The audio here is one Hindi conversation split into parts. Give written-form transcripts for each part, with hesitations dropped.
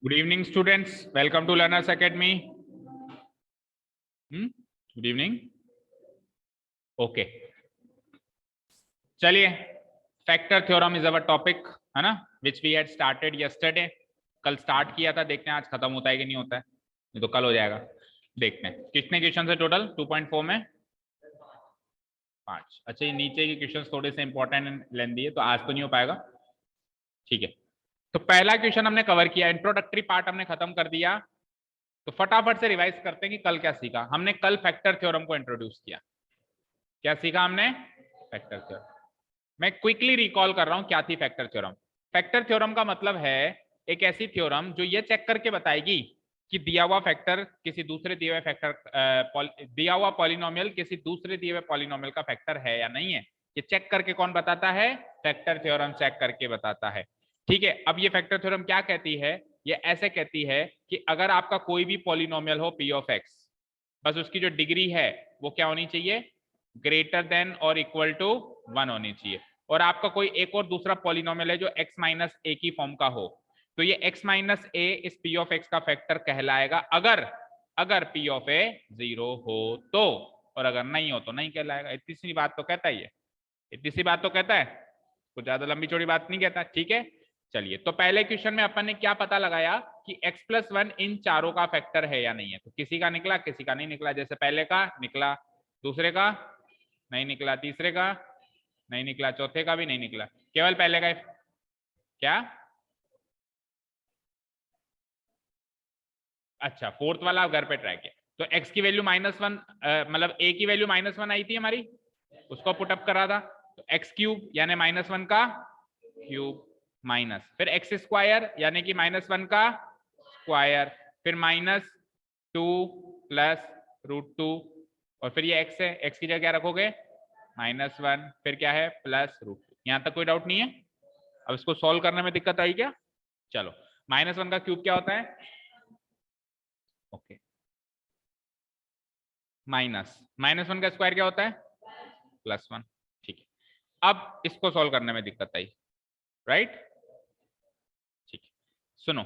Good evening, students. Welcome to Learners Academy. Good evening. Okay. चलिए, factor theorem is our topic, है ना, which we had started yesterday. कल स्टार्ट किया था, देखते हैं आज खत्म होता है कि नहीं होता है. नहीं तो कल हो जाएगा. देखते हैं कितने क्वेश्चन है टोटल. 2.4 में 5. अच्छा, ये नीचे के क्वेश्चन थोड़े से इंपॉर्टेंट एंड लेंथी है, तो आज तो नहीं हो पाएगा. ठीक है, तो पहला क्वेश्चन हमने कवर किया, इंट्रोडक्टरी पार्ट हमने खत्म कर दिया. तो फटाफट से रिवाइज करते हैं कि कल क्या सीखा हमने. कल फैक्टर थ्योरम को इंट्रोड्यूस किया. क्या सीखा हमने? Factor theorem. मैं क्विकली रिकॉल कर रहा हूं क्या थी फैक्टर थ्योरम. फैक्टर थ्योरम का मतलब है एक ऐसी थ्योरम जो ये चेक करके बताएगी कि दिया हुआ फैक्टर किसी दूसरे दिए हुए फैक्टर दिया हुआ पॉलिनोमियल किसी दूसरे दिए हुए पॉलिनोमियल का फैक्टर है या नहीं है. ये चेक करके कौन बताता है? फैक्टर थ्योरम चेक करके बताता है. ठीक है, अब ये फैक्टर थ्योरम क्या कहती है? ये ऐसे कहती है कि अगर आपका कोई भी पॉलिनोमियल हो पी ऑफ एक्स, बस उसकी जो डिग्री है वो क्या होनी चाहिए? ग्रेटर देन और इक्वल टू 1 होनी चाहिए. और आपका कोई एक और दूसरा पॉलिनोमियल है जो x माइनस ए की फॉर्म का हो, तो ये x माइनस ए इस p ऑफ x का फैक्टर कहलाएगा अगर अगर p ऑफ a 0 हो तो, और अगर नहीं हो तो नहीं कहलाएगा. इतनी सी बात तो कहता है ये, इतनी सी बात तो कहता है, कुछ ज्यादा लंबी चौड़ी बात नहीं कहता. ठीक है, चलिए. तो पहले क्वेश्चन में अपन ने क्या पता लगाया कि x+1 इन चारों का फैक्टर है या नहीं है. तो किसी का निकला, किसी का नहीं निकला. जैसे पहले का निकला, दूसरे का नहीं निकला, तीसरे का नहीं निकला, चौथे का भी नहीं निकला, केवल पहले का. क्या? अच्छा, फोर्थ वाला घर पे ट्राई किया. तो x की वैल्यू -1 मतलब a की वैल्यू -1 आई थी हमारी, उसको पुटअप करा था. तो x क्यूब यानी -1 का क्यूब माइनस, फिर एक्स स्क्वायर यानी कि -1 का स्क्वायर, फिर -2 प्लस √2, और फिर ये x है, x की जगह क्या रखोगे? -1, फिर क्या है? प्लस √2. यहां तक कोई डाउट नहीं है? अब इसको सॉल्व करने में दिक्कत आई क्या? चलो, -1 का क्यूब क्या होता है? ओके, -1 का स्क्वायर क्या होता है? +1. ठीक है, अब इसको सॉल्व करने में दिक्कत आई, राइट? ठीक है, सुनो,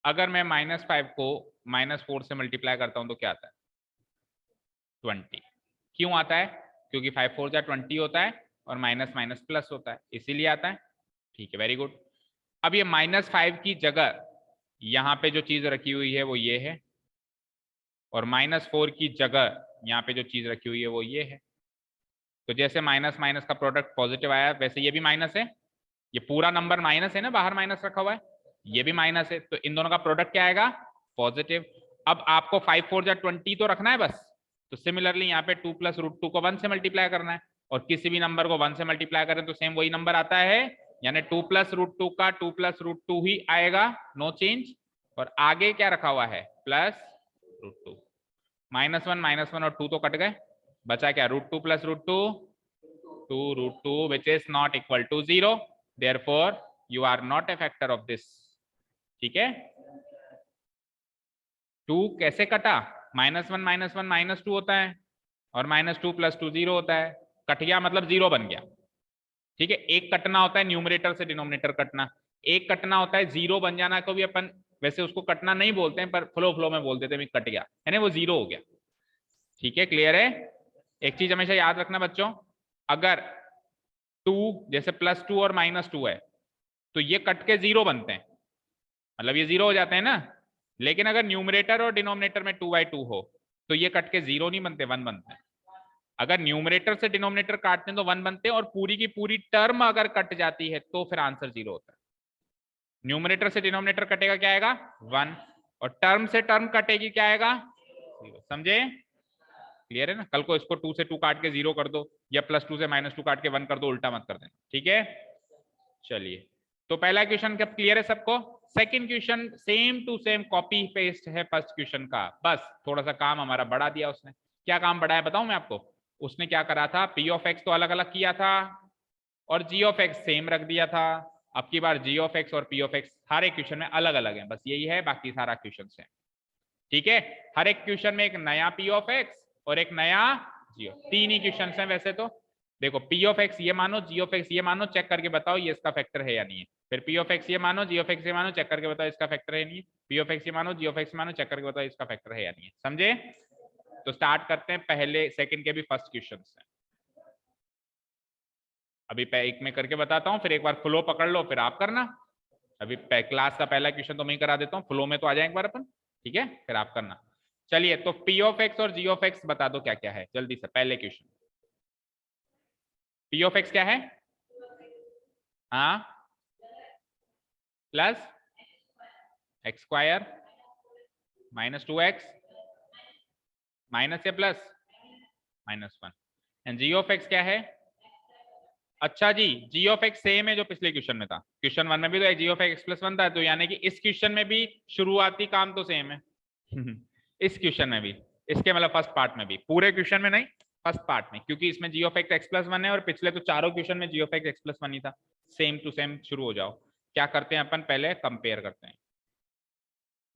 अगर मैं -5 को -4 से मल्टीप्लाई करता हूं तो क्या आता है? 20. क्यों आता है? क्योंकि 5 4 जा 20 होता है और माइनस माइनस प्लस होता है, इसीलिए आता है. ठीक है, वेरी गुड. अब ये -5 की जगह यहाँ पे जो चीज रखी हुई है वो ये है, और -4 की जगह यहाँ पे जो चीज रखी हुई है वो ये है. तो जैसे माइनस माइनस का प्रोडक्ट पॉजिटिव आया, वैसे ये भी माइनस है. ये पूरा नंबर माइनस है ना, बाहर माइनस रखा हुआ है, ये भी माइनस है, तो इन दोनों का प्रोडक्ट क्या आएगा? पॉजिटिव. अब आपको 5 4 जा 20 तो रखना है बस. तो सिमिलरली यहाँ पे 2 प्लस √2 को 1 से मल्टीप्लाई करना है, और किसी भी नंबर को 1 से मल्टीप्लाई करें तो सेम वही नंबर आता है, यानी 2 प्लस √2 का 2 प्लस √2 ही आएगा, नो चेंज. और आगे क्या रखा हुआ है? प्लस √2. -1 और 2 तो कट गए, बचा क्या? √2 plus √2, 2 √2 which is not equal to 0. therefore you are not a factor of this. ठीक है, 2 कैसे कटा? -1 -2 होता है, और -2 + 2 0 होता है. कट गया मतलब 0 बन गया. ठीक है, एक कटना होता है न्यूमरेटर से डिनोमिनेटर कटना, एक कटना होता है 0 बन जाना को भी अपन वैसे उसको कटना नहीं बोलते हैं, पर फ्लो में बोल देते हैं कट गया, यानी वो 0 हो गया. ठीक है, क्लियर है? एक चीज हमेशा याद रखना बच्चों, अगर 2 जैसे +2 और -2 है तो ये कट के 0 बनते हैं, मतलब ये 0 हो जाते हैं ना. लेकिन अगर न्यूमरेटर और डिनोमिनेटर में 2/2 हो तो ये कट के 0 नहीं बनते, 1 बनते हैं. अगर न्यूमरेटर से डिनोमिनेटर काटते हैं तो 1 बनते हैं, और पूरी की पूरी टर्म अगर कट जाती है तो फिर आंसर 0 होता है. न्यूमरेटर से डिनोमिनेटर कटेगा, क्या आएगा? 1, और टर्म से टर्म कटेगी, क्या आएगा? 0. समझे? क्लियर है ना? कल को इसको 2 से 2 काट के 0 कर दो, या +2 से -2 काट के 1 कर दो, उल्टा मत कर देना. ठीक है, चलिए. तो पहला क्वेश्चन क्या क्लियर है सबको? Second question same to same copy paste है फर्स्ट क्वेश्चन का, बस थोड़ा सा काम हमारा बढ़ा दिया उसने. क्या काम बढ़ाया बताऊं मैं आपको? उसने क्या करा था, p ऑफ x तो अलग अलग किया था और g ऑफ x सेम रख दिया था. अब की बार g ऑफ x और p ऑफ x हर एक क्वेश्चन में अलग अलग है, बस यही है, बाकी सारा क्वेश्चन है. ठीक है, हर एक क्वेश्चन में एक नया p ऑफ x और एक नया g. तीन ही क्वेश्चन हैं वैसे तो. देखो, p ऑफ x ये मानो, g ऑफ x ये मानो, चेक करके बताओ ये इसका फैक्टर है या नहीं है. फिर पी ऑफ एक्स ये मानो, जी ऑफ एक्स ये मानो, चेक करके बताओ इसका फैक्टर है नहीं। पी ऑफ एक्स ये मानो, जी ऑफ एक्स मानो, चेक करके बताओ इसका फैक्टर है या नहीं है। समझे? तो स्टार्ट करते हैं पहले सेकंड के भी फर्स्ट क्वेश्चन से। अभी एक में करके बताता हूँ, फिर एक बार फ्लो पकड़ लो, फिर आप करना। अभी क्लास का पहला क्वेश्चन तो मैं ही करा देता हूँ, फ्लो में तो आ जाए एक बार अपन, ठीक है? फिर आप करना। चलिए, तो पी ऑफ एक्स और जी ऑफ एक्स बता दो क्या क्या है जल्दी से। पहले क्वेश्चन, पी ऑफ एक्स क्या है? हाँ, plus x square minus 2x minus या plus -1। And g of x क्या है? अच्छा जी, जी ऑफ एक्स सेम है जो पिछले क्वेश्चन में था। क्वेश्चन 1 में भी तो जी ऑफ एक्स प्लस 1 था, तो यानी कि इस क्वेश्चन में भी शुरुआती काम तो सेम है। इस क्वेश्चन में भी, इसके मतलब फर्स्ट पार्ट में भी, पूरे क्वेश्चन में नहीं, फर्स्ट पार्ट में, क्योंकि इसमें G of x x plus 1 है और पिछले तो चारों क्वेश्चन में G of x x plus 1 ही था। सेम टू सेम शुरू हो जाओ। क्या करते हैं अपन? पहले कंपेयर करते हैं।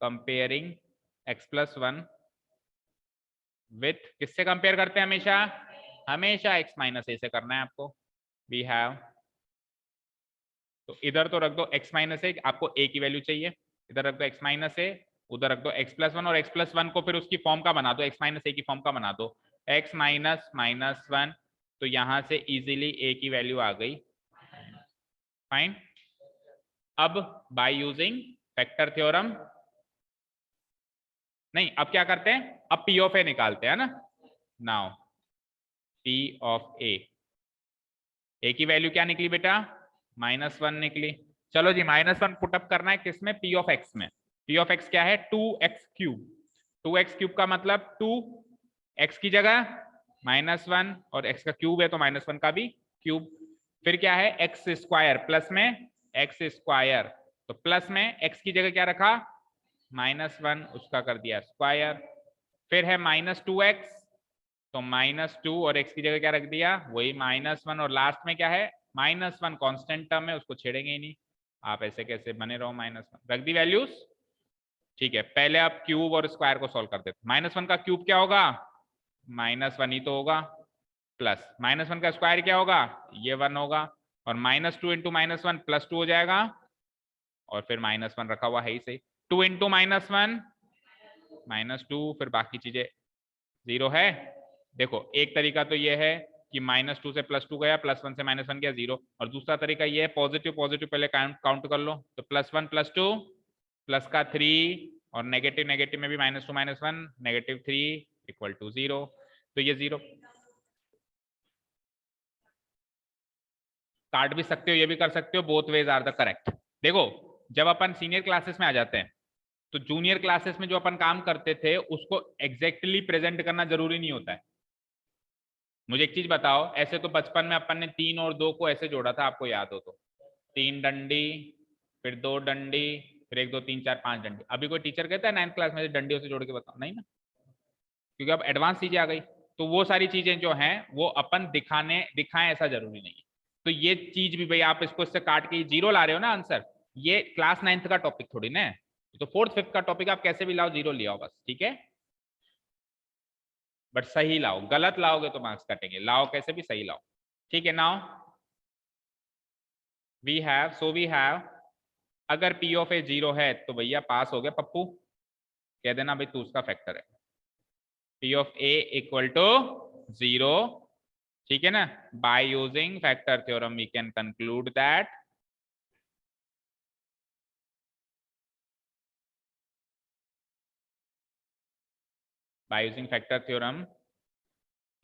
कंपेयरिंग एक्स प्लस 1 विथ, किससे कंपेयर करते हैं? हमेशा हमेशा एक्स माइनस ए से करना है आपको। वी हैव, तो इधर तो रख दो एक्स माइनस ए, आपको ए की वैल्यू चाहिए, इधर रख दो एक्स माइनस ए, उधर रख दो एक्स प्लस 1, और एक्स प्लस 1 को फिर उसकी फॉर्म का बना दो, एक्स माइनस ए की फॉर्म का बना दो, एक्स माइनस माइनस 1। तो यहां से इजीली ए की वैल्यू आ गई। फाइन। अब बाय यूजिंग फैक्टर थ्योरम, नहीं, अब क्या करते हैं? अब पी ऑफ ए निकालते हैं ना। नाउ पी ऑफ ए की वैल्यू क्या निकली बेटा? -1 निकली। चलो जी, -1 पुटअप करना है किसमें? पी ऑफ एक्स में। पी ऑफ एक्स क्या है? 2x³ 2x³ का मतलब 2 x की जगह -1 और x का क्यूब है तो -1 का भी क्यूब। फिर क्या है? एक्स स्क्वायर, प्लस में एक्स स्क्वायर, तो प्लस में x की जगह क्या रखा? -1, उसका कर दिया स्क्वायर। फिर है -2x, तो -2 और x की जगह क्या रख दिया? वही -1, और लास्ट में क्या है? -1 कांस्टेंट टर्म है, उसको छेड़ेंगे ही नहीं। आप ऐसे कैसे बने रहो, -1 रख दी वैल्यूज। ठीक है, पहले आप क्यूब और स्क्वायर को सॉल्व कर देते। -1 का क्यूब क्या होगा? -1 ही तो होगा, प्लस -1 का स्क्वायर क्या होगा? ये 1 होगा, और -2 इंटू -1 +2 हो जाएगा, और फिर -1 रखा हुआ है ही सही। 2 इंटू -1 -2, फिर बाकी चीजें 0 है। देखो, एक तरीका तो ये है कि -2 से +2 गया, +1 से -1 गया 0, और दूसरा तरीका ये है पॉजिटिव पॉजिटिव पहले काउंट कर लो, तो +1 +2 प्लस का 3, और नेगेटिव नेगेटिव में भी -2 -1 -3 = 0, तो ये 0 काट भी सकते हो, ये भी कर सकते हो, both ways are the correct. देखो, जब अपन सीनियर क्लासेस में आ जाते हैं तो जूनियर क्लासेस में जो अपन काम करते थे उसको एग्जैक्टली प्रेजेंट करना जरूरी नहीं होता है। मुझे एक चीज बताओ, ऐसे तो बचपन में अपन ने 3 और 2 को ऐसे जोड़ा था, आपको याद हो तो, 3 डंडी, फिर 2 डंडी, फिर 1 2 3 4 5 डंडी। अभी कोई टीचर कहता है 9th क्लास में डंडियों से जोड़ के बताओ? नहीं ना, क्योंकि अब एडवांस चीजें आ गई। तो वो सारी चीजें जो हैं वो अपन दिखाएं ऐसा जरूरी नहीं है। तो ये चीज भी भाई, आप इसको इससे काट के 0 ला रहे हो ना आंसर, ये क्लास 9th का टॉपिक थोड़ी ना है, तो 4th 5th का टॉपिक आप कैसे भी लाओ 0 ले आओ बस, ठीक है? बट सही लाओ, गलत लाओगे तो मार्क्स कटेंगे, लाओ कैसे भी सही लाओ, ठीक है? नाउ वी हैव, अगर पी ऑफ ए 0 है तो भैया पास हो गया पप्पू, कह देना भाई तू उसका फैक्टर है। P of A equal to 0, ठीक है ना? By using factor theorem we can conclude that by using factor theorem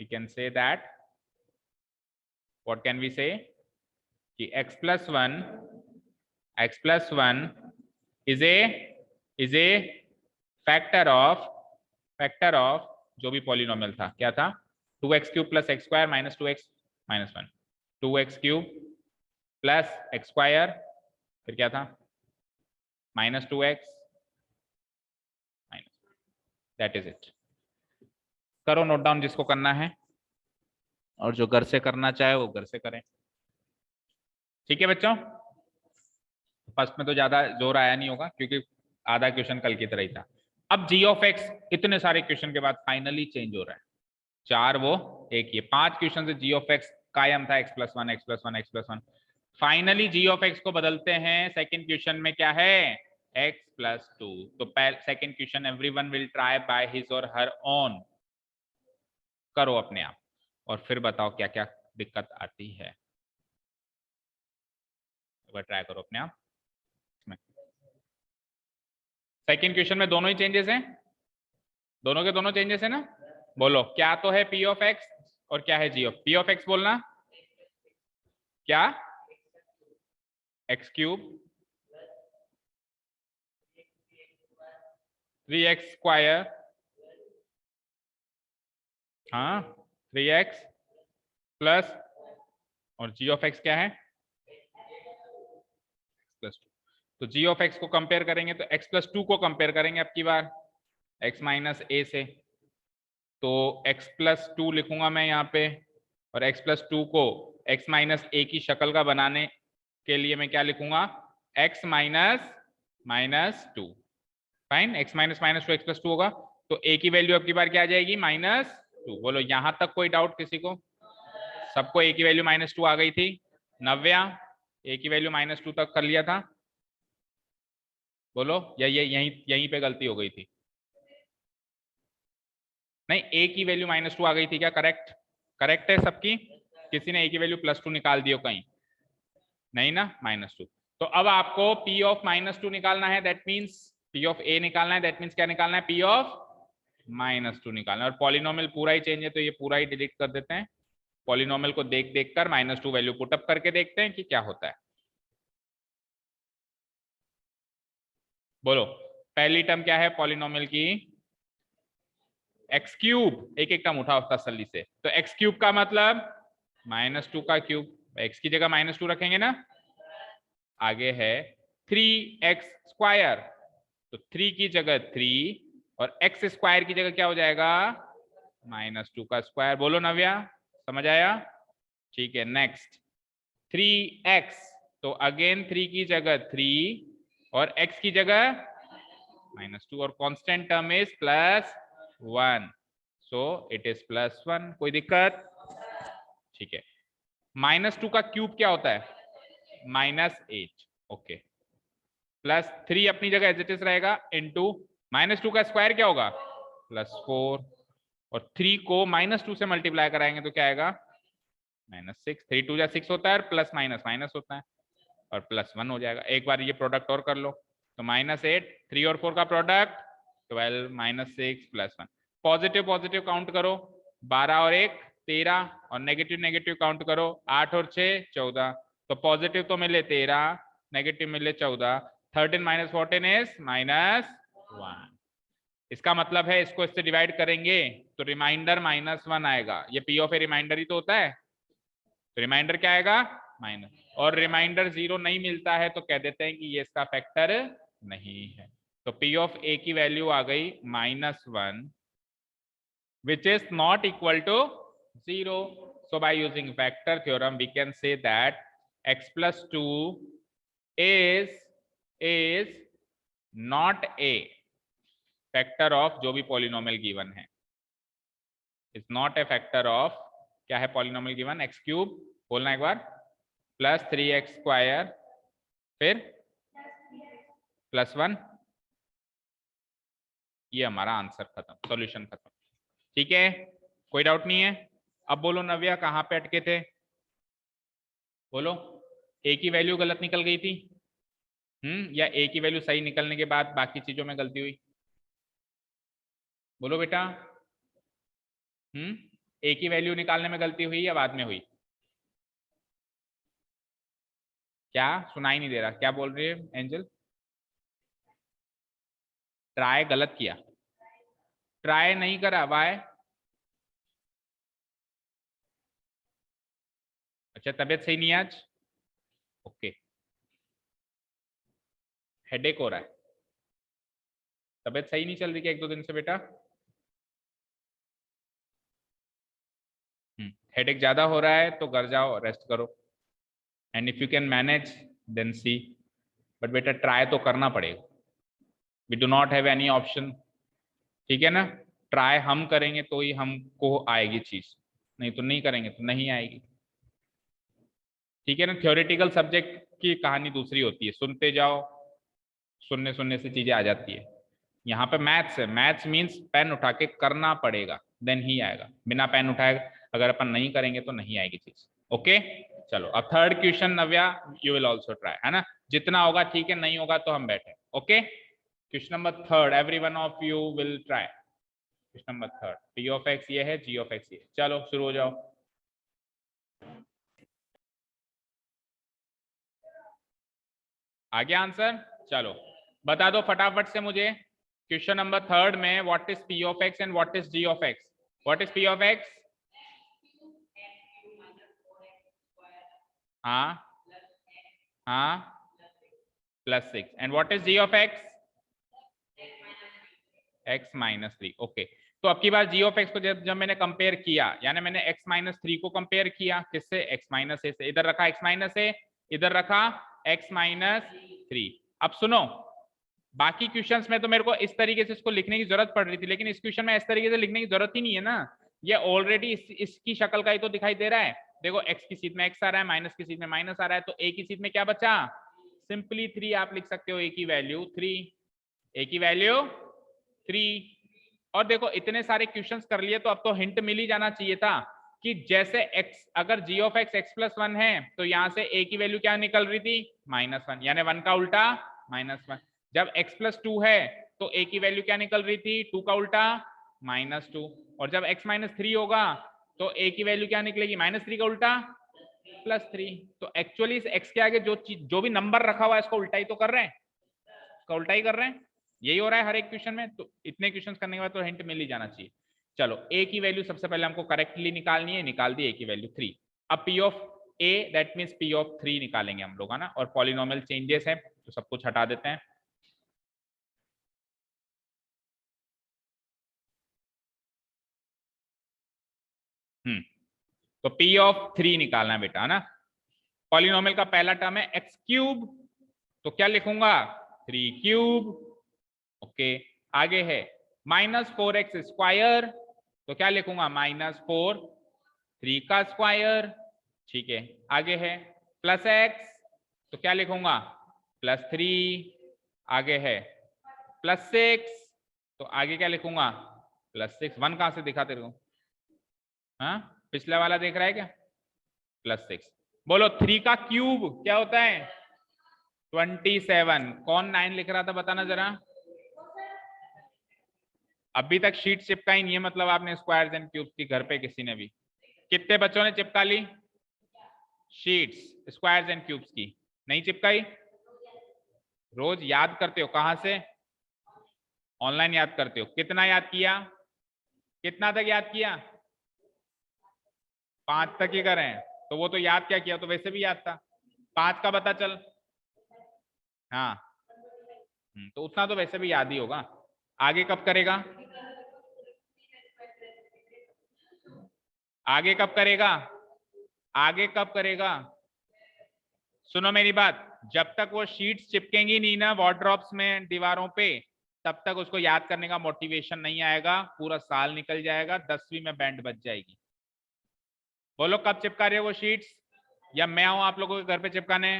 we can say that, what can we say, कि x plus 1 is a factor of जो भी पॉलिनोमियल था, क्या था? 2x³ + x² - 2x - 1, 2x³ + x², फिर क्या था? -2x that is it. करो नोट डाउन जिसको करना है, और जो घर से करना चाहे वो घर से करें, ठीक है बच्चों? फर्स्ट में तो ज्यादा जोर आया नहीं होगा क्योंकि आधा क्वेश्चन कल की तरह ही था। अब जी ऑफ एक्स इतने सारे क्वेश्चन के बाद फाइनली चेंज हो रहा है, 4 वो 1 ये 5 क्वेश्चन से जी ऑफ एक्स कायम था x+1 x+1 x+1। Finally ji of x को बदलते हैं, सेकंड क्वेश्चन में क्या है, x प्लस 2। तो second question everyone will try by his और हर ओन, करो अपने आप और फिर बताओ क्या क्या दिक्कत आती है, एक बार ट्राई करो अपने आप। सेकंड क्वेश्चन में दोनों ही चेंजेस हैं, दोनों के दोनों चेंजेस है ना, बोलो क्या तो है p ऑफ x और क्या है g of p of x, बोलना क्या, x क्यूब 3x स्क्वायर, हाँ 3x प्लस, और g ऑफ x क्या है, प्लस 2। तो g ऑफ x को कंपेयर करेंगे तो x प्लस 2 को कंपेयर करेंगे अब की बार x माइनस a से, तो x प्लस 2 लिखूंगा मैं यहाँ पे, और x प्लस 2 को x माइनस a की शक्ल का बनाने के लिए मैं क्या लिखूंगा, x minus minus 2, fine, x minus minus 2 x plus 2 होगा, तो a की वैल्यू अब की बार क्या आ जाएगी, -2। बोलो यहां तक कोई डाउट किसी को, सबको a की वैल्यू -2 आ गई थी, नव्या a की वैल्यू -2 तक कर लिया था, बोलो या ये यहीं पे गलती हो गई थी, नहीं a की वैल्यू -2 आ गई थी क्या, करेक्ट, करेक्ट है सबकी, किसी ने a की वैल्यू +2 निकाल दियो कहीं, नहीं ना, -2। तो अब आपको p ऑफ -2 निकालना है, that means p of a निकालना है, दैट मीन्स क्या निकालना है, p ऑफ -2 निकालना है, और पॉलिनोमियल पूरा ही चेंज है तो ये पूरा ही डिलीट कर देते हैं, पॉलिनोमियल को देख देख कर -2 वैल्यू पुटअप करके देखते हैं कि क्या होता है, बोलो पहली टर्म क्या है पॉलिनोमियल की, एक्स क्यूब, एक एक टर्म उठाओ तसल्ली से, तो एक्स क्यूब का मतलब -2 का क्यूब, एक्स की जगह -2 रखेंगे ना, आगे है 3x स्क्वायर, तो 3 की जगह 3 और x स्क्वायर की जगह क्या हो जाएगा, -2 का स्क्वायर, बोलो नव्या समझ आया, ठीक है। नेक्स्ट 3x, तो अगेन 3 की जगह 3 और x की जगह -2, और constant term is +1, so it is +1, कोई दिक्कत, ठीक है। -2 का क्यूब क्या होता है, -8, ओके, +3 अपनी जगह एज इट इज रहेगा, इनटू -2 का स्क्वायर क्या होगा, +4, और 3 को -2 से मल्टीप्लाई कराएंगे तो क्या आएगा, -6, 3 2 6 होता है, और प्लस माइनस माइनस होता है, और +1 हो जाएगा। एक बार ये प्रोडक्ट और कर लो, तो -8, 3 और 4 का प्रोडक्ट 12, -6 +1, पॉजिटिव पॉजिटिव काउंट करो, 12 और 1 13, और नेगेटिव नेगेटिव काउंट करो, 8 और 6 14, तो पॉजिटिव तो मिले 13, नेगेटिव मिले 14, 13 - 14 इज -1, इसका मतलब है इसको इससे डिवाइड करेंगे तो रिमाइंडर -1 आएगा, ये पी ऑफ ए रिमाइंडर ही तो होता है, तो रिमाइंडर क्या आएगा, माइनस, और रिमाइंडर 0 नहीं मिलता है तो कह देते हैं कि ये इसका फैक्टर नहीं है, तो पी ऑफ ए की वैल्यू आ गई -1, which is not equal to 0. So by using vector theorem we can say that x plus 2 is not a factor of जो भी polynomial given है, is not a factor of, क्या है polynomial given, x क्यूब, बोलना एक बार, +3x स्क्वायर, फिर +1, ये हमारा आंसर खत्म, सॉल्यूशन खत्म, ठीक है, कोई डाउट नहीं है। अब बोलो नव्या कहाँ पे अटके थे, बोलो ए की वैल्यू गलत निकल गई थी, या ए की वैल्यू सही निकलने के बाद बाकी चीजों में गलती हुई, बोलो बेटा, ए की वैल्यू निकालने में गलती हुई या बाद में हुई, क्या सुनाई नहीं दे रहा, क्या बोल रही है एंजल, ट्राई गलत किया, ट्राई नहीं करा, वाई, अच्छा तबीयत सही नहीं है आज, ओके, हेडेक हो रहा है, तबीयत सही नहीं चल रही क्या 1-2 दिन से बेटा, हेडेक ज्यादा हो रहा है तो घर जाओ रेस्ट करो, and if you can manage then see, but बेटा ट्राई तो करना पड़ेगा, we do not have any option, ठीक है ना, ट्राई हम करेंगे तो ही हमको आएगी चीज, नहीं तो नहीं करेंगे तो नहीं आएगी, ठीक है ना। थ्योरेटिकल सब्जेक्ट की कहानी दूसरी होती है, सुनते जाओ, सुनने सुनने से चीजें आ जाती है। यहाँ पे मैथ्स है, मैथ्स मीन्स पेन उठा के करना पड़ेगा, देन ही आएगा। बिना पेन उठाए अगर अपन नहीं करेंगे तो नहीं आएगी चीज। ओके चलो, अब third question Navya, you will also try, है ना। जितना होगा ठीक है, नहीं होगा तो हम बैठे। Okay question number third, every one of you will try. Question number third, P of x ये है, जी ऑफ एक्स ये। चलो शुरू हो जाओ। आ गया आंसर? चलो बता दो फटाफट से मुझे, क्वेश्चन नंबर थर्ड में what is P of x and what is G of x. What is P of x? हाँ हाँ, +6। And what is G of x? x-3। Okay, तो अब की बार जी ऑफ एक्स को जब मैंने कंपेयर किया, यानी मैंने x-3 को कंपेयर किया किससे? x-a से। इधर रखा x-a, इधर रखा x-3। अब सुनो, बाकी क्वेश्चंस में तो मेरे को इस तरीके से इसको लिखने की जरूरत पड़ रही थी, लेकिन इस क्वेश्चन में इस तरीके से लिखने की जरूरत ही नहीं है ना। ये ऑलरेडी इसकी शक्ल का ही तो दिखाई दे रहा है। देखो x की सीट में x आ रहा है, माइनस की सीट में माइनस आ रहा है, तो a की सीट में क्या बचा? सिंपली 3 आप लिख सकते हो, a की वैल्यू 3, a की वैल्यू 3। और देखो इतने सारे क्वेश्चंस कर लिए, तो अब तो हिंट मिल ही जाना चाहिए था कि जैसे x, अगर g ऑफ x x+1 है तो यहाँ से a की वैल्यू क्या निकल रही थी? -1, यानी 1 का उल्टा -1। जब x+2 है तो a की वैल्यू क्या निकल रही थी? 2 का उल्टा -2। और जब x-3 होगा तो a की वैल्यू क्या निकलेगी? -3 का उल्टा +3। तो एक्चुअली इस x के आगे जो भी नंबर रखा हुआ है इसको उल्टा ही तो कर रहे हैं, इसका उल्टा ही कर रहे हैं। यही हो रहा है हर एक क्वेश्चन में। तो इतने क्वेश्चन करने के बाद तो हिंट मिल ही जाना चाहिए। चलो a की वैल्यू सबसे पहले हमको करेक्टली निकालनी है, निकाल दी a की वैल्यू 3। अब p of a that means p of 3 निकालेंगे हम लोग, है ना। और पॉलिनोमियल चेंजेस है तो सब कुछ हटा देते हैं। तो p ऑफ 3 निकालना है बेटा, है ना। पॉलिनोमियल का पहला टर्म है x3, तो क्या लिखूंगा? 3³ ओके। आगे है -4x², तो क्या लिखूंगा? -4 3 का स्क्वायर। ठीक है, आगे है +x, तो क्या लिखूंगा? +3। आगे है +6, तो आगे क्या लिखूंगा? +6। 1 कहां से दिखा तेरे को? हाँ, पिछला वाला देख रहा है क्या? +6। बोलो 3 का क्यूब क्या होता है? 27। कौन 9 लिख रहा था बताना जरा। अभी तक शीट चिपकाई नहीं है, मतलब आपने स्क्वायर्स एंड क्यूब्स की घर पे किसी ने भी? कितने बच्चों ने चिपका ली शीट्स स्क्वायर्स एंड क्यूब्स की? नहीं चिपकाई? रोज याद करते हो? कहां से? ऑनलाइन याद करते हो? कितना याद किया? कितना तक याद किया? 5 तक ही करें? तो वो तो याद क्या किया, तो वैसे भी याद था। 5 का पता चल। हाँ तो उतना तो वैसे भी याद ही होगा। आगे कब करेगा? आगे कब करेगा? आगे कब करेगा? सुनो मेरी बात, जब तक वो शीट्स चिपकेंगी नहीं ना वॉर्डरोब्स में दीवारों पे, तब तक उसको याद करने का मोटिवेशन नहीं आएगा। पूरा साल निकल जाएगा, 10वीं में बैंड बज जाएगी। बोलो कब चिपका रहे हो वो शीट्स? या मैं आऊं आप लोगों के घर पे चिपकाने?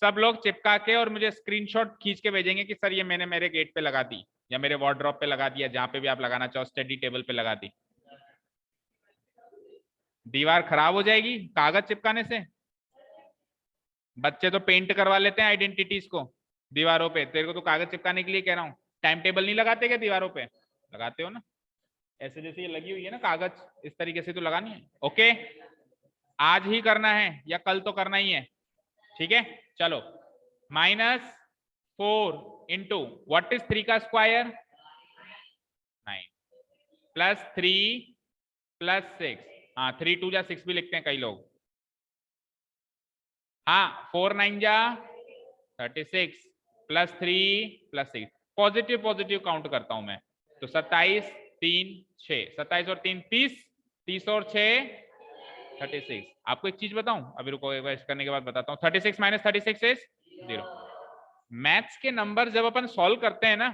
सब लोग चिपका के और मुझे स्क्रीनशॉट खींच के भेजेंगे कि सर ये मैंने मेरे गेट पे लगा दी, या मेरे वार्डरोब पे लगा दिया, जहां पे भी आप लगाना चाहो, स्टडी टेबल पे लगा दी। दीवार खराब हो जाएगी कागज चिपकाने से। बच्चे तो पेंट करवा लेते हैं आइडेंटिटीज को दीवारों पे, तेरे को तो कागज चिपकाने के लिए कह रहा हूँ। टाइम टेबल नहीं लगाते क्या दीवारों पे? लगाते हो ना, ऐसे जैसे ये लगी हुई है ना कागज, इस तरीके से तो लगानी है। ओके, आज ही करना है या कल तो करना ही है? ठीक है चलो, -4 इंटू व्हाट इज 3 का स्क्वायर? 9 +3 +6। हाँ 3 2 जा 6 भी लिखते हैं कई लोग। हाँ 4 9 जा 36 +3 +6। पॉजिटिव पॉजिटिव काउंट करता हूं मैं, तो 27 3 6, 27 और 3 30, 30 और 6 36। आपको एक चीज बताऊं, अभी रुको एक बार करने के बाद बताता हूँ। 36 - 36 इज 0। मैथ्स के नंबर जब अपन सॉल्व करते हैं ना,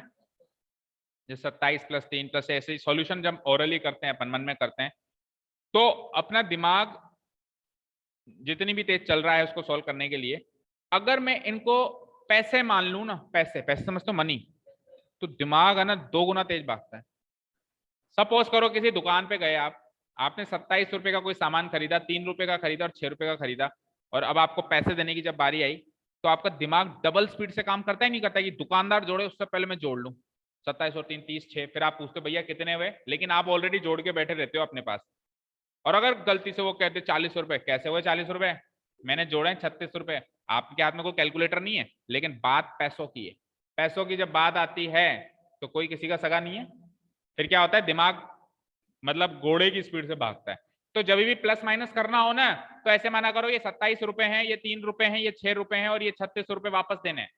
जैसे 27 + 3 + ऐसे सॉल्यूशन जब ओरली करते हैं अपन, मन में करते हैं, तो अपना दिमाग जितनी भी तेज चल रहा है उसको सॉल्व करने के लिए, अगर मैं इनको पैसे मान लू ना, पैसे पैसे समझते हो, मनी, तो दिमाग है ना 2 गुना तेज भागता है। सपोज करो किसी दुकान पे गए आप, आपने 27 रुपए का कोई सामान खरीदा, 3 रुपए का खरीदा और 6 रुपए का खरीदा, और अब आपको पैसे देने की जब बारी आई, तो आपका दिमाग डबल स्पीड से काम करता ही नहीं करता कि दुकानदार जोड़े उससे पहले मैं जोड़ लूं। 27 और 3 30 6, फिर आप पूछते भैया कितने हुए, लेकिन आप ऑलरेडी जोड़ के बैठे रहते हो अपने पास। और अगर गलती से वो कहते 40 रुपए, कैसे हुए 40 रुपए, मैंने जोड़े हैं 36 रुपए। आपके हाथ में कोई कैलकुलेटर नहीं है, लेकिन बात पैसों की है। पैसों की जब बात आती है तो कोई किसी का सगा नहीं है। फिर क्या होता है, दिमाग मतलब घोड़े की स्पीड से भागता है। तो जब भी प्लस माइनस करना हो ना, तो ऐसे माना करो ये 27 रुपए हैं, ये 3 रुपए हैं, ये 6 रुपए हैं, और ये 36 रुपए वापस देने हैं।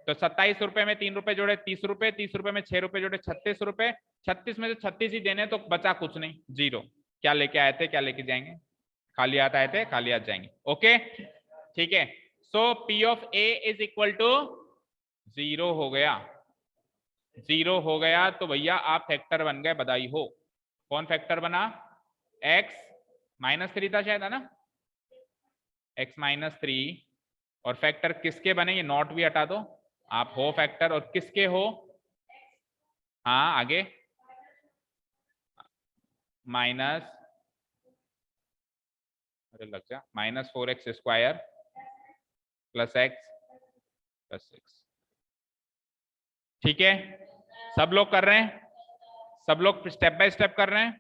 तो 27 रुपए में 3 रुपए जोड़े 30 रुपए, 30 रुपए में 6 रुपए जोड़े 36 रुपए, 36 में से 36 ही देने, तो बचा कुछ नहीं, जीरो। क्या लेके आए थे, क्या लेके जाएंगे, खाली हाथ आए थे खाली हाथ जाएंगे। ओके ठीक है। So p of a is equal to 0 हो गया। 0 हो गया तो भैया आप फैक्टर बन गए, बधाई हो। कौन फैक्टर बना, x-3 था शायद, है ना, x-3। और फैक्टर किसके बने, ये नॉट भी हटा दो, आप हो फैक्टर, और किसके हो, हाँ आगे, माइनस, अरे लग जा, -4x² प्लस x प्लस 6। ठीक है, सब लोग कर रहे हैं, सब लोग स्टेप बाय स्टेप कर रहे हैं।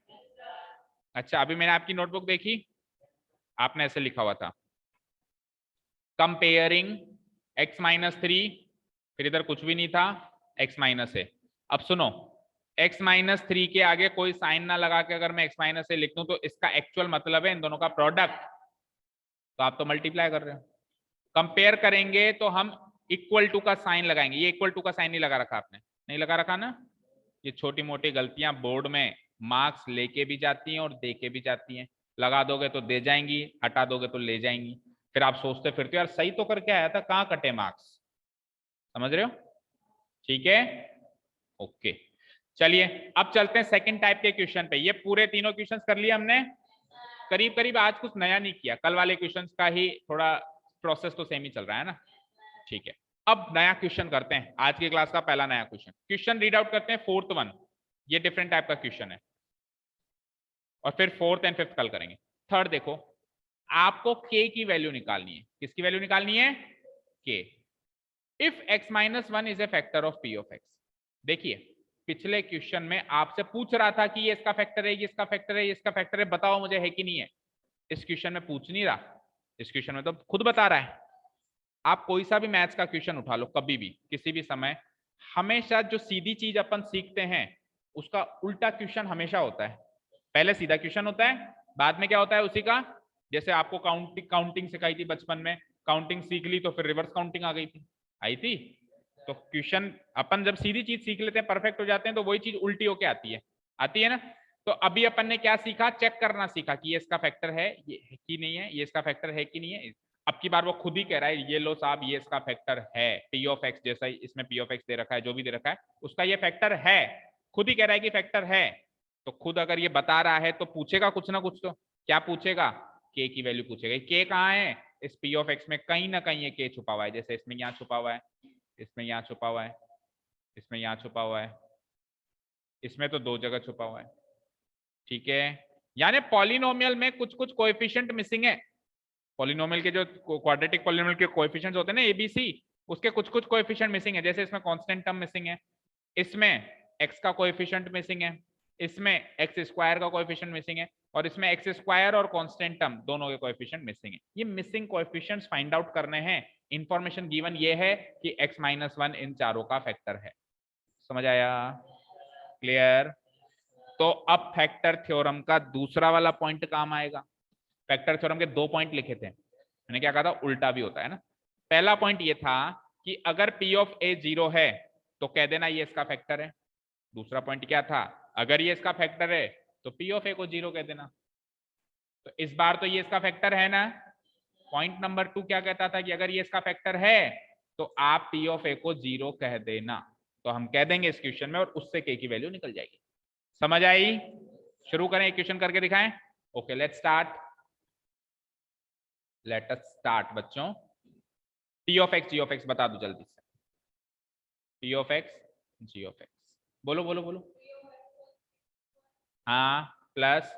अच्छा, अभी मैंने आपकी नोटबुक देखी, आपने ऐसे लिखा हुआ था, कंपेयरिंग x-3, फिर इधर कुछ भी नहीं था, x-a। अब सुनो, x-3 के आगे कोई साइन ना लगा के अगर मैं x-a लिख दूं, तो इसका एक्चुअल मतलब है इन दोनों का प्रोडक्ट। तो आप तो मल्टीप्लाई कर रहे हो। कंपेयर करेंगे तो हम इक्वल टू का साइन लगाएंगे। ये इक्वल टू का साइन नहीं लगा रखा आपने, नहीं लगा रखा ना। ये छोटी मोटी गलतियां बोर्ड में मार्क्स लेके भी जाती हैं और दे के भी जाती हैं। लगा दोगे तो दे जाएंगी, हटा दोगे तो ले जाएंगी। फिर आप सोचते फिरते यार सही तो करके आया था, कहाँ कटे मार्क्स, समझ रहे हो। ठीक है, ओके। चलिए अब चलते हैं सेकंड टाइप के क्वेश्चन पे। ये पूरे तीनों क्वेश्चंस कर लिए हमने करीब करीब। आज कुछ नया नहीं किया, कल वाले क्वेश्चंस का ही थोड़ा प्रोसेस तो सेम ही चल रहा है ना। ठीक है, अब नया क्वेश्चन करते हैं, आज की क्लास का पहला नया क्वेश्चन। क्वेश्चन रीड आउट करते हैं, 4th वन, ये डिफरेंट टाइप का क्वेश्चन है, और फिर 4th एंड 5th कल करेंगे। थर्ड देखो, आपको k की वैल्यू निकालनी है। किसकी वैल्यू निकालनी है, k। If x-1 is a factor of p of x। देखिए पिछले क्वेश्चन में आपसे पूछ रहा था कि ये इसका फैक्टर है, ये इसका फैक्टर है, ये इसका फैक्टर है, बताओ मुझे है कि नहीं है। इस क्वेश्चन में पूछ नहीं रहा, इस क्वेश्चन में तो खुद बता रहा है। आप कोई सा भी मैथ्स का क्वेश्चन उठा लो, कभी भी किसी भी समय, हमेशा जो सीधी चीज अपन सीखते हैं उसका उल्टा क्वेश्चन हमेशा होता है। पहले सीधा क्वेश्चन होता है, बाद में क्या होता है उसी का। जैसे आपको काउंटिंग सिखाई थी बचपन में, काउंटिंग सीख ली तो फिर रिवर्स काउंटिंग आ गई थी, आई थी। तो क्वेश्चन अपन जब सीधी चीज सीख लेते हैं, परफेक्ट हो जाते हैं, तो वही चीज उल्टी होके आती है ना। तो अभी अपन ने क्या सीखा, चेक करना सीखा कि ये इसका फैक्टर है, ये है कि नहीं है, ये इसका फैक्टर है कि नहीं है। अब की बार वो खुद ही कह रहा है, ये लो साहब ये इसका फैक्टर है, पी ऑफ एक्स, जैसा इसमें पी ऑफ एक्स दे रखा है, जो भी दे रखा है उसका ये फैक्टर है। खुद ही कह रहा है कि फैक्टर है। तो खुद अगर ये बता रहा है तो पूछेगा कुछ ना कुछ, तो क्या पूछेगा, के की वैल्यू पूछेगा। के कहाँ है, इस पी ऑफ एक्स में कहीं ना कहीं ये के छुपा हुआ है। जैसे इसमें यहाँ छुपा हुआ है, इसमें यहाँ छुपा हुआ है, इसमें यहाँ छुपा हुआ है, इसमें तो 2 जगह छुपा हुआ है। ठीक है, यानी पॉलिनोमियल में कुछ कुछ कोएफिशिएंट मिसिंग है। पॉलिनोमियल के जो क्वाड्रेटिक पॉलिनोमियल के कोएफिशिएंट्स होते हैं ना एबीसी, उसके कुछ कुछ कोएफिशिएंट मिसिंग है। जैसे इसमें कांस्टेंट टर्म मिसिंग है, इसमें एक्स का कोएफिशिएंट मिसिंग है, इसमें एक्स स्क्वायर का कोएफिशिएंट मिसिंग है, और इसमें एक्स स्क्वायर और कांस्टेंट टर्म दोनों के कोएफिशिएंट मिसिंग है। ये मिसिंग कोएफिशिएंट्स फाइंड आउट करने हैं। इंफॉर्मेशन गिवन ये है कि x-1 इन चारों का फैक्टर है। समझ आया, क्लियर। तो अब फैक्टर थ्योरम का दूसरा वाला पॉइंट काम आएगा। फैक्टर थ्योरम के 2 पॉइंट लिखे थे मैंने, क्या कहा था, उल्टा भी होता है ना। पहला पॉइंट ये था कि अगर p ऑफ a 0 है तो कह देना ये इसका फैक्टर है। दूसरा पॉइंट क्या था, अगर ये इसका फैक्टर है तो p ऑफ a को 0 कह देना। तो इस बार तो ये इसका फैक्टर है ना। पॉइंट नंबर 2 क्या कहता था कि अगर ये इसका फैक्टर है तो आप p ऑफ a को 0 कह देना। तो हम कह देंगे इस क्वेश्चन में, और उससे k की वैल्यू निकल जाएगी। समझ आई। शुरू करें, एक क्वेश्चन करके दिखाएं। Okay let's start. Let us start बच्चों। T of x g of x बता दो जल्दी से। T of x g of x, बोलो बोलो बोलो। हाँ, प्लस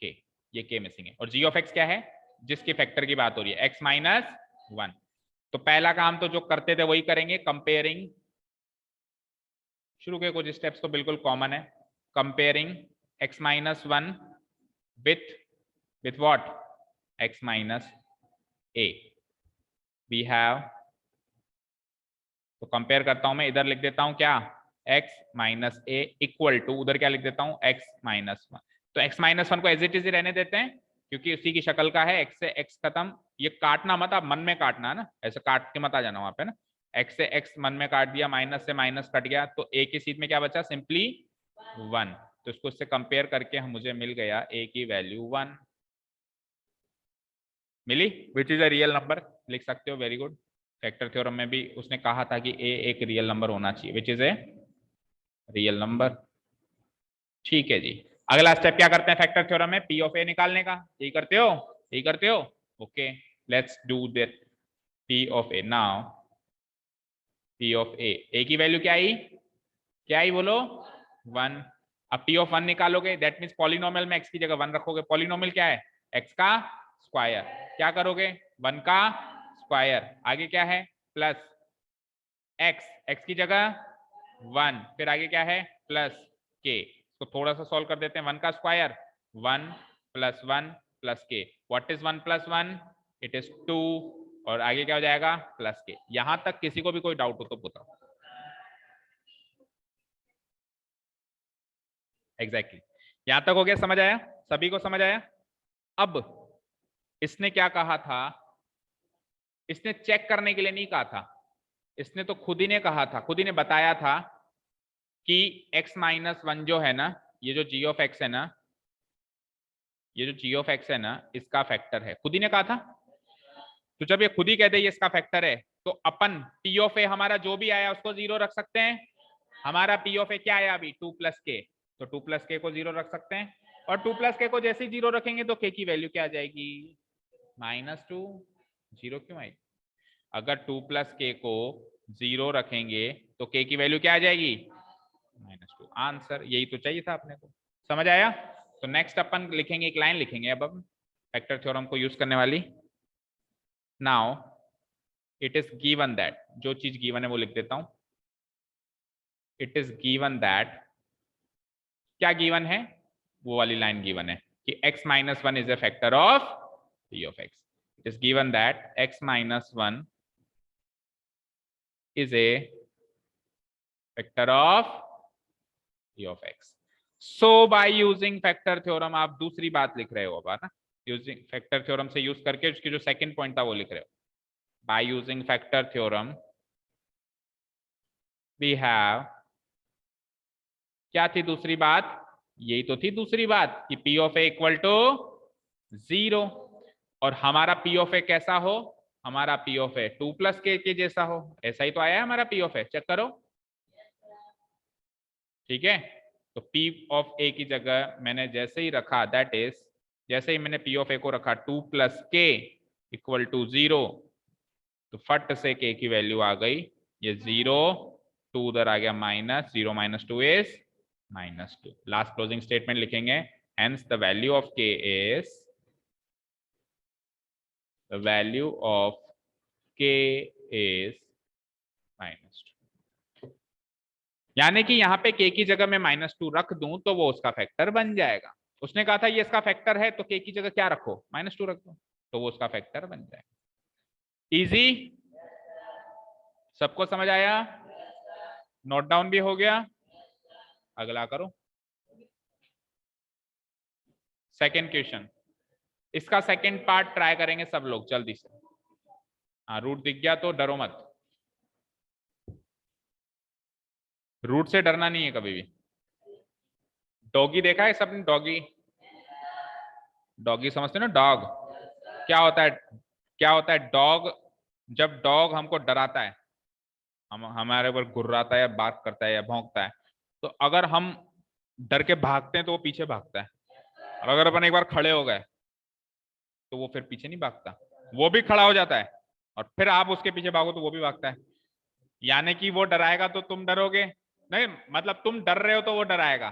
के, ये के मिसिंग है। और जी ऑफ एक्स क्या है? जिसके फैक्टर की बात हो रही है, एक्स माइनस वन। तो पहला काम तो जो करते थे वही करेंगे, कंपेयरिंग। शुरू के कुछ स्टेप्स तो बिल्कुल कॉमन है। Comparing x minus one with what? X minus A. We have, तो कंपेयर करता हूं मैं, इधर लिख देता हूं क्या? x minus A equal to, उधर क्या लिख देता हूं? x minus one. तो x माइनस वन को एज इट इज रहने देते हैं, क्योंकि उसी की शक्ल का है। x से x खत्म, ये काटना मत, आप मन में काटना है ना, ऐसे काट के मत आ जाना वहां पे ना। x से x मन में काट दिया, माइनस से माइनस कट गया, तो a की सीट में क्या बचा? Simply one. तो इसको इससे कंपेयर करके हम, मुझे मिल गया a की वैल्यू वन मिली, which is a real number. लिख सकते हो, वेरी गुड। फैक्टर थ्योरम में भी उसने कहा था कि a एक रियल नंबर होना चाहिए, which is a real number. ठीक है जी। अगला स्टेप क्या करते हैं फैक्टर थ्योरम में? पी ऑफ ए निकालने का। यही करते हो? यही करते हो? Okay, let's do that. P of a now, p of a की वैल्यू क्या आई? क्या आई बोलो? वन। अब पी ऑफ वन निकालोगे, दैट मीन्स पॉलिनोमियल में एक्स की जगह वन रखोगे। पॉलिनोमियल क्या है? एक्स का स्क्वायर। क्या करोगे? वन का स्क्वायर। आगे क्या है? प्लस एक्स, एक्स की जगह वन, फिर आगे क्या है? प्लस के। तो थोड़ा सा सॉल्व कर देते हैं। वन का square, one plus K. What is one plus one? It is two. और आगे क्या हो जाएगा? प्लस के। यहां तक किसी को भी कोई डाउट हो तो बताओ। एग्जैक्टली यहां तक हो गया? समझ आया? सभी को समझ आया? अब इसने क्या कहा था? इसने चेक करने के लिए नहीं कहा था, इसने तो खुद ही ने कहा था, खुद ही ने बताया था कि x माइनस वन जो है ना, ये जो g ऑफ x है ना, ये जो g ऑफ x है ना, इसका फैक्टर है। खुद ही ने कहा था। तो जब ये खुद ही कहते हैं ये इसका फैक्टर है, तो अपन p ऑफ a हमारा जो भी आया उसको जीरो रख सकते हैं। हमारा p ऑफ a क्या आया अभी? टू प्लस के, तो टू प्लस के को जीरो रख सकते हैं। और टू प्लस के को जैसे ही जीरो रखेंगे तो k की वैल्यू क्या आ जाएगी? Minus two. जीरो क्यों आई? अगर टू प्लस के को जीरो रखेंगे तो k की वैल्यू क्या आ जाएगी? Minus two. आंसर यही तो चाहिए था अपने को। समझ आया? तो नेक्स्ट अपन लिखेंगे, एक लाइन लिखेंगे अब हम फैक्टर थ्योरम को यूज करने वाली। Now it is given that, जो चीज गिवन है वो लिख देता हूं। इट इज गिवन दैट, क्या गिवन है? वो वाली लाइन गिवन है कि x minus one is a factor of p of x। It is given that x minus one is a factor of p of x। So bye using factor theorem, आप दूसरी बात लिख रहे हो अब ना, यूजिंग फैक्टर थ्योरम से यूज करके उसकी जो सेकंड पॉइंट था वो लिख रहे हो। By using factor theorem we have, क्या थी दूसरी बात? यही तो थी दूसरी बात कि p of a equal to zero. और हमारा p ऑफ a कैसा हो? हमारा p of a two plus K जैसा हो। ऐसा ही तो आया है हमारा p ऑफ a, चेक करो। ठीक है, तो p ऑफ a की जगह मैंने जैसे ही रखा, दैट इज जैसे ही मैंने p ऑफ a को रखा टू प्लस के इक्वल टू जीरो, तो फट से k की वैल्यू आ गई ये जीरो, टू उधर आ गया minus, zero minus two is minus two. Last closing statement लिखेंगे, hence the value of k is, the value of k is minus two. यानी कि यहाँ पे k की जगह मैं माइनस टू रख दूं तो वो उसका फैक्टर बन जाएगा। उसने कहा था ये इसका फैक्टर है, तो k की जगह क्या रखो? माइनस टू रख दो, तो वो उसका फैक्टर बन जाएगा। इजी? सबको समझ आया? नोट डाउन भी हो गया? अगला करो, सेकेंड क्वेश्चन। इसका सेकेंड पार्ट ट्राई करेंगे सब लोग जल्दी से। हाँ, रूट दिख गया तो डरो मत, रूट से डरना नहीं है कभी भी। डॉगी देखा है सबने? डॉगी, डॉगी समझते हो ना? डॉग क्या होता है? क्या होता है डॉग? जब डॉग हमको डराता है, हम हमारे ऊपर गुर्राता है या बार्क करता है या भौंकता है, तो अगर हम डर के भागते हैं तो वो पीछे भागता है। और अगर अपन एक बार खड़े हो गए तो वो फिर पीछे नहीं भागता, वो भी खड़ा हो जाता है, और फिर आप उसके पीछे भागो तो वो भी भागता है। यानी कि वो डराएगा तो तुम डरोगे नहीं, मतलब तुम डर रहे हो तो वो डराएगा,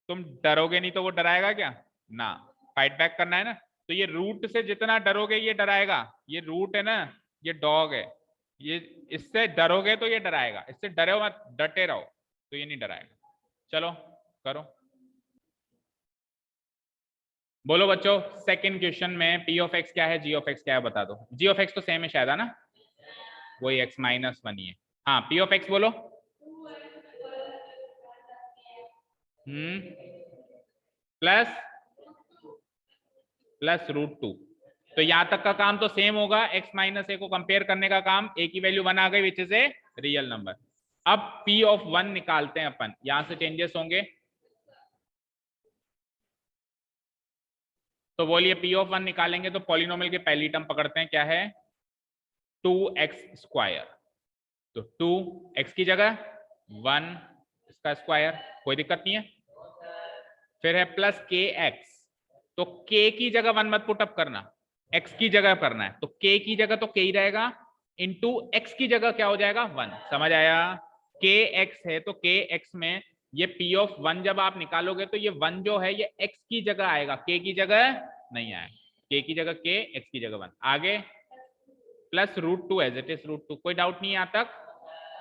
तुम डरोगे नहीं तो वो डराएगा क्या ना, फाइट बैक करना है ना। तो ये रूट से जितना डरोगे ये डराएगा, ये रूट है ना, ये डॉग है, ये इससे डरोगे तो ये डराएगा, इससे डरे मत, डटे रहो तो ये नहीं डराएगा। चलो करो, बोलो बच्चों। सेकंड क्वेश्चन में पी ऑफ एक्स क्या है, जी ऑफ एक्स क्या है बता दो। जी ऑफ एक्स तो सेम है शायद, है ना, वही एक्स माइनस वन ही है। हाँ पी ऑफ एक्स बोलो। Plus plus root two. तो यहां तक का काम तो सेम होगा, एक्स माइनस ए को कंपेयर करने का काम, ए की वैल्यू वन आ गई विच इज ए रियल नंबर। अब पी ऑफ वन निकालते हैं अपन, यहां से चेंजेस होंगे। तो बोलिए पी ऑफ वन निकालेंगे तो पॉलिनोमियल के पहली टर्म पकड़ते हैं, क्या है 2x²। तो 2x की जगह 1 इसका स्क्वायर, कोई दिक्कत नहीं है। फिर है प्लस kx, तो k की जगह 1 मत पुट अप करना, x की जगह करना है, तो k की जगह तो k ही रहेगा, इंटू x की जगह क्या हो जाएगा 1। समझ आया, kx है तो kx में ये p ऑफ 1 जब आप निकालोगे तो ये 1 जो है ये x की जगह आएगा, k की जगह नहीं आएगा, k की जगह k, x की जगह 1। आगे plus root two as it is root two, कोई डाउट नहीं है यहाँ तक,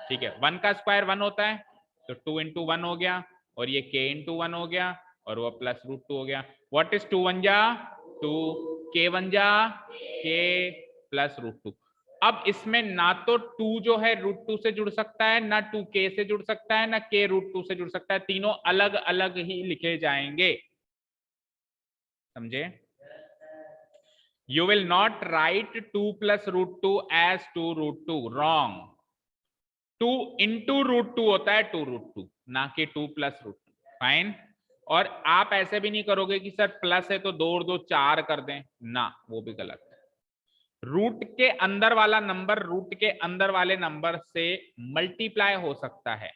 ठीक है। 1 का स्क्वायर 1 होता है, तो 2 इंटू 1 हो गया, और ये k इंटू 1 हो गया, और वो प्लस रूट 2 हो गया। व्हाट इज 2 1 जा 2, k 1 जा k प्लस रूट 2। अब इसमें ना तो 2 जो है रूट 2 से जुड़ सकता है, ना 2 k से जुड़ सकता है, ना k रूट 2 से जुड़ सकता है, तीनों अलग अलग ही लिखे जाएंगे, समझे। You will not write 2 plus root 2 as 2 root 2, wrong। 2 into root 2 होता है 2 रूट 2, ना कि 2 प्लस रूट 2, फाइन। और आप ऐसे भी नहीं करोगे कि सर प्लस है तो 2 और 2 4 कर दें, ना वो भी गलत है। रूट के अंदर वाला नंबर रूट के अंदर वाले नंबर से मल्टीप्लाई हो सकता है।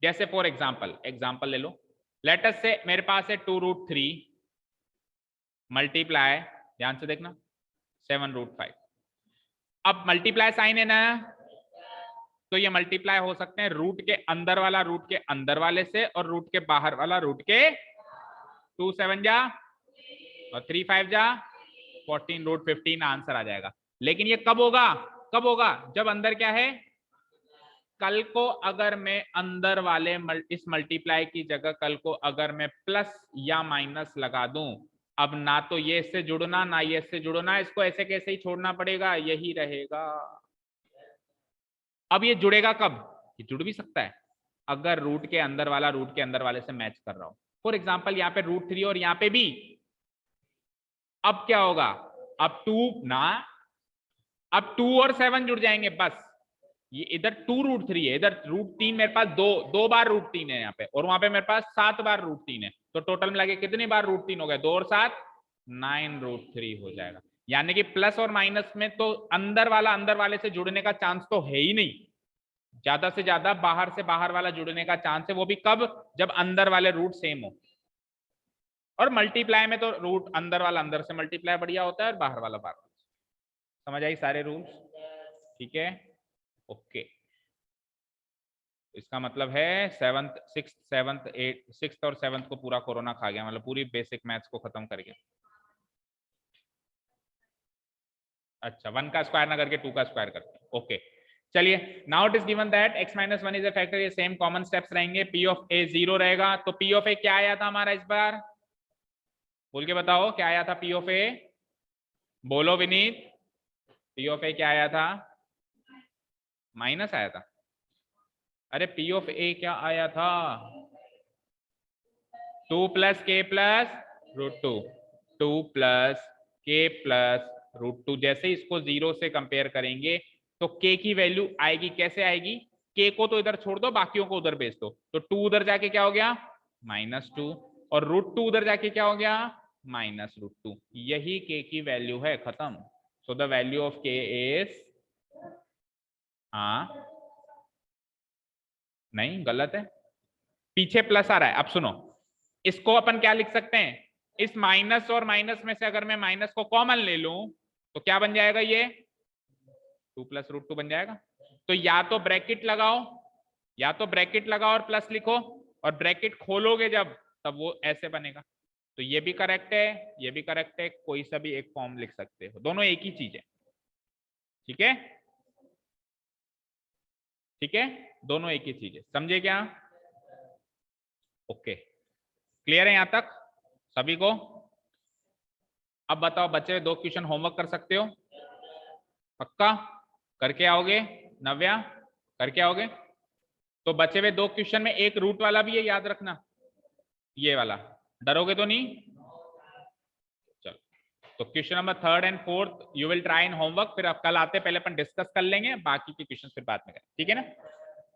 जैसे फॉर एग्जाम्पल ले लो, लेट अस से मेरे पास है 2 रूट 3 मल्टीप्लाई, ध्यान से देखना 7 रूट 5। अब मल्टीप्लाई साइन है ना, तो ये मल्टीप्लाई हो सकते हैं रूट के अंदर वाला रूट के अंदर वाले से, और रूट के बाहर वाला रूट के 2 7 जा और 3 5 जा 14 रूट 15 आंसर आ जाएगा। लेकिन ये कब होगा, कब होगा, जब अंदर क्या है, कल को अगर मैं अंदर वाले इस मल्टीप्लाई की जगह कल को अगर मैं प्लस या माइनस लगा दूं, अब ना तो ये इससे जुड़ना ना ये इससे जुड़ना, इसको ऐसे कैसे ही छोड़ना पड़ेगा, यही रहेगा। अब ये जुड़ेगा कब, ये जुड़ भी सकता है अगर रूट के अंदर वाला रूट के अंदर वाले से मैच कर रहा हो। फॉर एग्जाम्पल यहाँ पे रूट 3 और यहाँ पे भी, अब क्या होगा, अब 2 ना, अब 2 और 7 जुड़ जाएंगे बस। ये इधर 2 रूट 3 है, इधर रूट 3 मेरे पास दो बार रूट 3 है यहाँ पे, और वहां पे मेरे पास 7 बार रूट 3 है, तो टोटल मिला के कितनी बार रूट 3 हो गए, 2 और 7 9 रूट 3 हो जाएगा। यानी कि प्लस और माइनस में तो अंदर वाले से जुड़ने का चांस तो है ही नहीं, ज्यादा से ज्यादा बाहर से बाहर वाला जुड़ने का चांस है, वो भी कब, जब अंदर वाले रूट सेम हो। और मल्टीप्लाई में तो रूट अंदर वाला अंदर से मल्टीप्लाई बढ़िया होता है, और बाहर वाला बाहर। समझ आई सारे रूल्स, ठीक है, ओके। इसका मतलब है 7th 6th 7th 8th 6th और 7th को पूरा कोरोना खा गया, मतलब पूरी बेसिक मैथ्स को खत्म कर गया। अच्छा 1 का स्क्वायर ना करके 2 का स्क्वायर करते हैं, ओके। चलिए now it is given that x minus one is a factor, ये सेम कॉमन स्टेप्स रहेंगे। p ऑफ a 0 रहेगा, तो p ऑफ a क्या आया था हमारा इस बार, बोल के बताओ क्या आया था p ऑफ a, बोलो विनीत, p ऑफ a क्या आया था, माइनस आया था। अरे p ऑफ a क्या आया था, 2 प्लस के प्लस रूट 2, 2 प्लस के प्लस रूट 2। जैसे इसको 0 से कंपेयर करेंगे तो k की वैल्यू आएगी, कैसे आएगी, k को तो इधर छोड़ दो, बाकियों को उधर भेज दो, तो 2 उधर जाके क्या हो गया -2, और रूट 2 उधर जाके क्या हो गया -√2। यही k की वैल्यू है, खत्म। So the value of k is, हाँ नहीं गलत है, पीछे प्लस आ रहा है। अब सुनो, इसको अपन क्या लिख सकते हैं, इस माइनस और माइनस में से अगर मैं माइनस को कॉमन ले लूं तो क्या बन जाएगा, ये 2 + √2 बन जाएगा। तो या तो ब्रैकेट लगाओ, या तो ब्रैकेट लगाओ और प्लस लिखो, और ब्रैकेट खोलोगे जब तब वो ऐसे बनेगा। तो ये भी करेक्ट है, ये भी करेक्ट है, कोई सा भी एक फॉर्म लिख सकते हो, दोनों एक ही चीज है। ठीक है, ठीक है, दोनों एक ही चीज है, समझे क्या? ओके, क्लियर है यहां तक सभी को? अब बताओ बच्चे, 2 क्वेश्चन होमवर्क कर सकते हो? पक्का करके आओगे? नव्या करके आओगे? तो बचे हुए 2 क्वेश्चन में एक रूट वाला भी है, याद रखना, ये वाला। डरोगे तो नहीं? चलो, तो question number 3rd and 4th you will try in homework, फिर अब कल आते पहले अपन डिस्कस कर लेंगे, बाकी के क्वेश्चन फिर बाद में करें, ठीक है ना?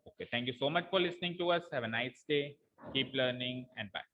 Okay, thank you so much for listening to us, have a nice day, keep learning and bye.